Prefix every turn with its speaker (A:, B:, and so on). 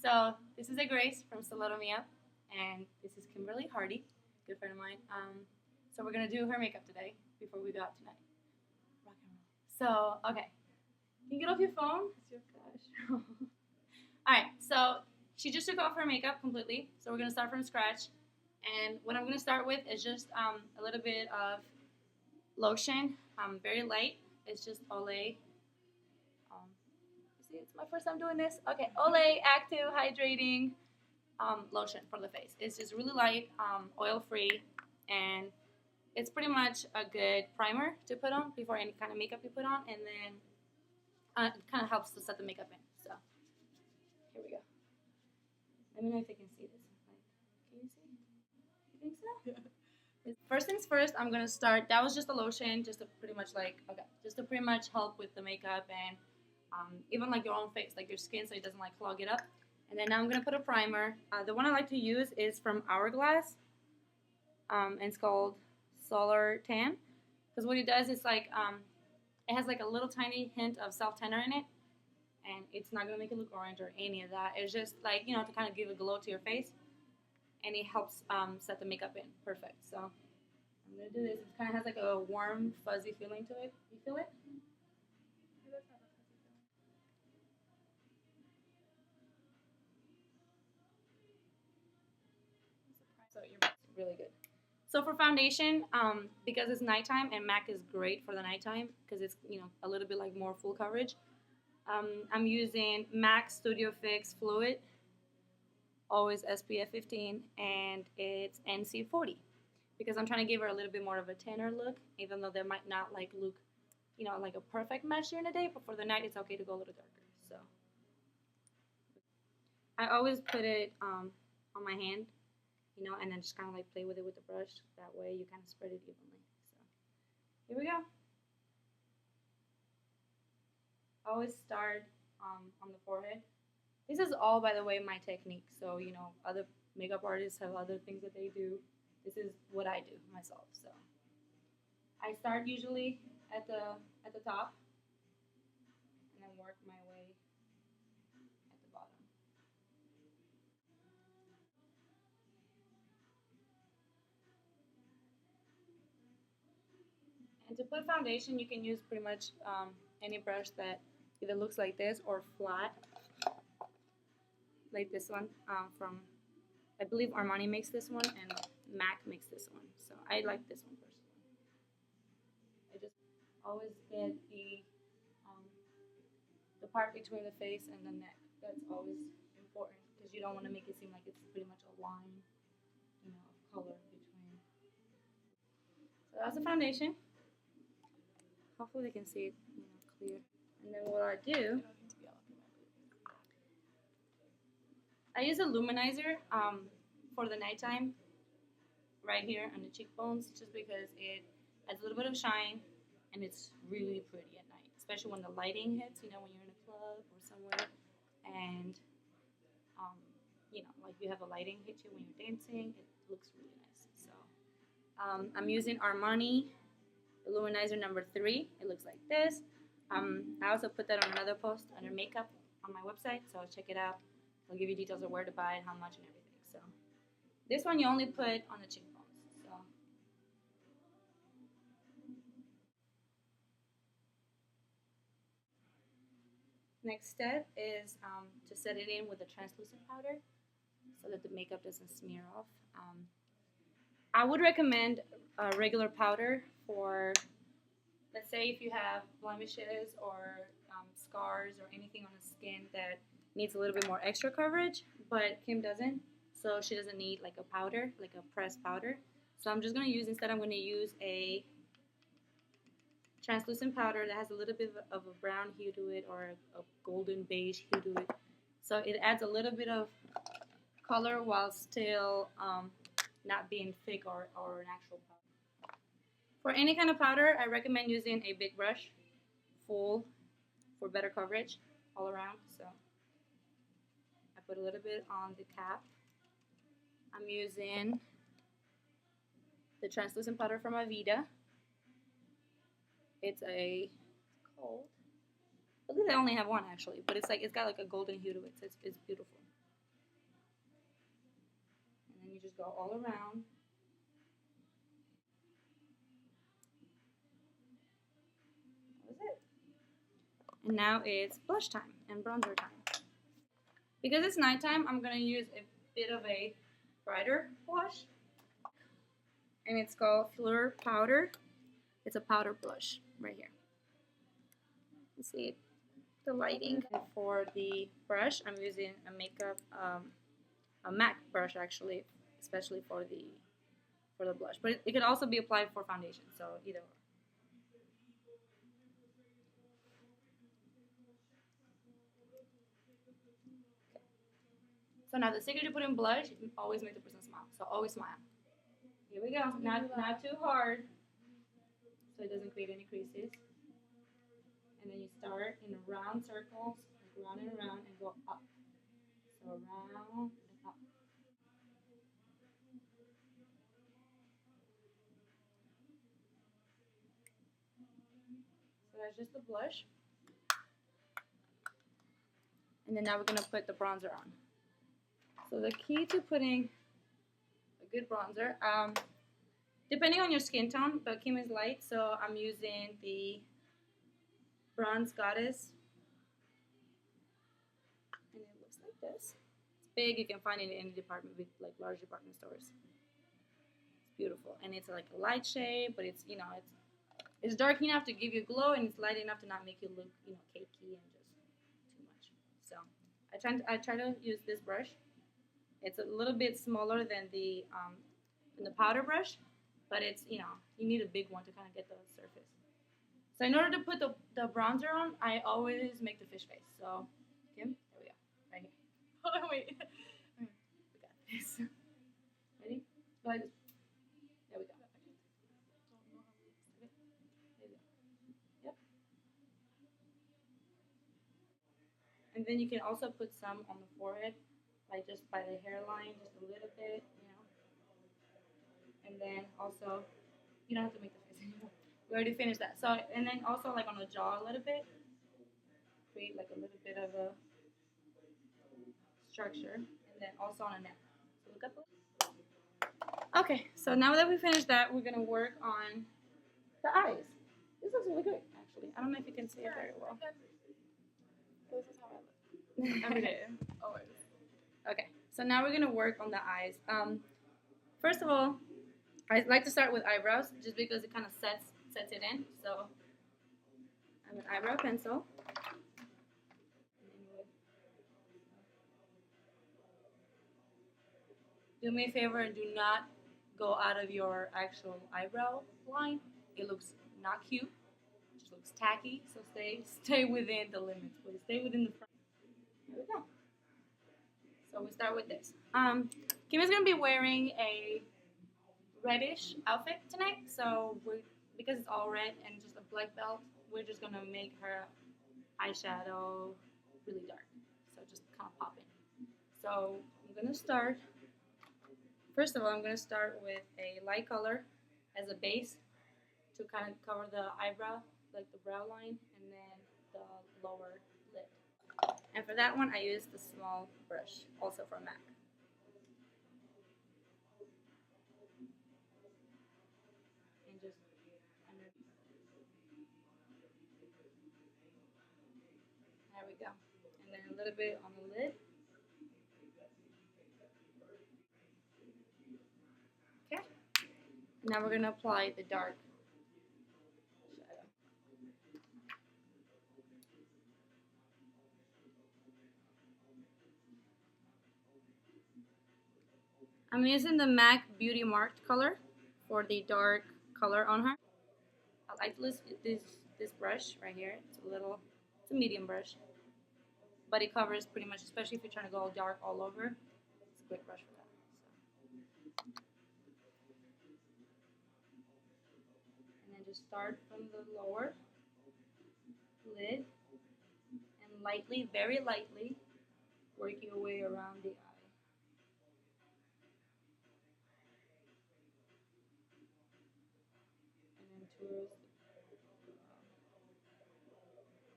A: So this is a Grace from Stiletto Me Up, and this is Kimberly Hardy, good friend of mine. So we're gonna do her makeup today before we go out tonight. Rock and roll. So okay, can you get off your phone? Gosh. All right. So she just took off her makeup completely. So we're gonna start from scratch, and what I'm gonna start with is just a little bit of lotion, very light. It's just Olay. See, it's my first time doing this. Okay, Olay Active Hydrating Lotion for the face. It's just really light, oil-free, and it's pretty much a good primer to put on before any kind of makeup you put on, and then it kind of helps to set the makeup in. So here we go. Let me know if you can see this. Can you see? You think so? Yeah. First things first, I'm gonna start. That was just a lotion, just to pretty much help with the makeup and even like your own face, like your skin, so it doesn't like clog it up. And then now I'm gonna put a primer. The one I like to use is from Hourglass, and it's called Solar Tan. Because what it does is like it has like a little tiny hint of self tanner in it, and it's not gonna make it look orange or any of that. It's just like, you know, to kind of give a glow to your face, and it helps set the makeup in perfect. So I'm gonna do this. It kind of has like a warm, fuzzy feeling to it. You feel it? So you're really good. So for foundation, because it's nighttime and MAC is great for the nighttime because it's, you know, a little bit like more full coverage. I'm using MAC Studio Fix Fluid, always SPF 15, and it's NC40 because I'm trying to give her a little bit more of a tanner look, even though they might not like look, you know, like a perfect match during the day, but for the night it's okay to go a little darker. So I always put it on my hand, you know, and then just kind of like play with it with the brush. That way you kind of spread it evenly. So here we go. Always start on the forehead. This is all, by the way, my technique. So, you know, other makeup artists have other things that they do. This is what I do myself. So I start usually at the top and then work my way at the bottom. And to put foundation, you can use pretty much any brush that either looks like this or flat, like this one from, I believe Armani makes this one and MAC makes this one. So I like this one personally. I just always get the part between the face and the neck. That's always important because you don't want to make it seem like it's pretty much a line, you know, of color between. So that's the foundation. Hopefully they can see it, you know, clear. And then what I do, I use a luminizer for the nighttime right here on the cheekbones, just because it adds a little bit of shine and it's really pretty at night, especially when the lighting hits, you know, when you're in a club or somewhere and you know, like you have the lighting hit you when you're dancing, it looks really nice. So I'm using Armani Luminizer number 3. It looks like this. I also put that on another post under makeup on my website, so check it out. I'll give you details of where to buy it, how much, and everything. So this one you only put on the cheekbones. So next step is to set it in with a translucent powder so that the makeup doesn't smear off. I would recommend a regular powder for, let's say if you have blemishes or scars or anything on the skin that needs a little bit more extra coverage, but Kim doesn't, so she doesn't need like a powder, like a pressed powder. So I'm just going to use, instead I'm going to use a translucent powder that has a little bit of a brown hue to it or a golden beige hue to it. So it adds a little bit of color while still not being thick or an actual powder. For any kind of powder, I recommend using a big brush, full, for better coverage all around. So I put a little bit on the cap. I'm using the translucent powder from Aveda. It's cold. I think I only have one actually, but it's got like a golden hue to it, so it's beautiful. just go all around. That was it. And now it's blush time and bronzer time. Because it's nighttime, I'm going to use a bit of a brighter blush. And it's called Fleur Powder. It's a powder blush right here. You see it? The lighting. And for the brush, I'm using a makeup, a MAC brush actually, especially for the blush. But it can also be applied for foundation, so either or. So now the secret to putting blush, you can always make the person smile. So always smile. Here we go. Not too hard, so it doesn't create any creases. And then you start in round circles, like round and around, and go up. So round and up. So that's just the blush. And then now we're gonna put the bronzer on. So the key to putting a good bronzer, depending on your skin tone, but Kim is light, so I'm using the Bronze Goddess. And it looks like this. It's big, you can find it in any department, with like large department stores. It's beautiful, and it's like a light shade, but it's, you know, it's dark enough to give you a glow, and it's light enough to not make you look, you know, cakey and just too much. So I try to use this brush. It's a little bit smaller than the powder brush, but it's, you know, you need a big one to kind of get the surface. So in order to put the bronzer on, I always make the fish face. So, Kim, there we go, right here. Hold on, wait. We got this. Ready? Go like this. There we go. There we go. Yep. And then you can also put some on the forehead, like just by the hairline, just a little bit, you know. And then also, you don't have to make the face anymore. We already finished that. So, and then also like on the jaw a little bit, create like a little bit of a structure, and then also on a neck. So look up. Okay, so now that we finished that, we're gonna work on the eyes. This looks really good, actually. I don't know if you can see it very well.
B: This is how I look every day, always.
A: Okay, so now we're gonna work on the eyes. First of all, I like to start with eyebrows, just because it kind of sets it in. So I have an eyebrow pencil. Do me a favor and do not go out of your actual eyebrow line. It looks not cute. It just looks tacky. So stay within the limits, please. Stay within the front. There we go. So we start with this. Kim is gonna be wearing a reddish outfit tonight. So because it's all red and just a black belt, we're just gonna make her eyeshadow really dark. So just kind of pop in. So I'm gonna start. First of all, I'm going to start with a light color as a base to kind of cover the eyebrow, like the brow line, and then the lower lid. And for that one, I use the small brush, also from MAC. And just underneath. There we go. And then a little bit on the lid. Now we're going to apply the dark shadow. I'm using the MAC Beauty Marked color for the dark color on her. I like this brush right here. It's a medium brush, but it covers pretty much, especially if you're trying to go dark all over. It's a great brush for that. Just start from the lower lid and lightly, very lightly, work your way around the eye.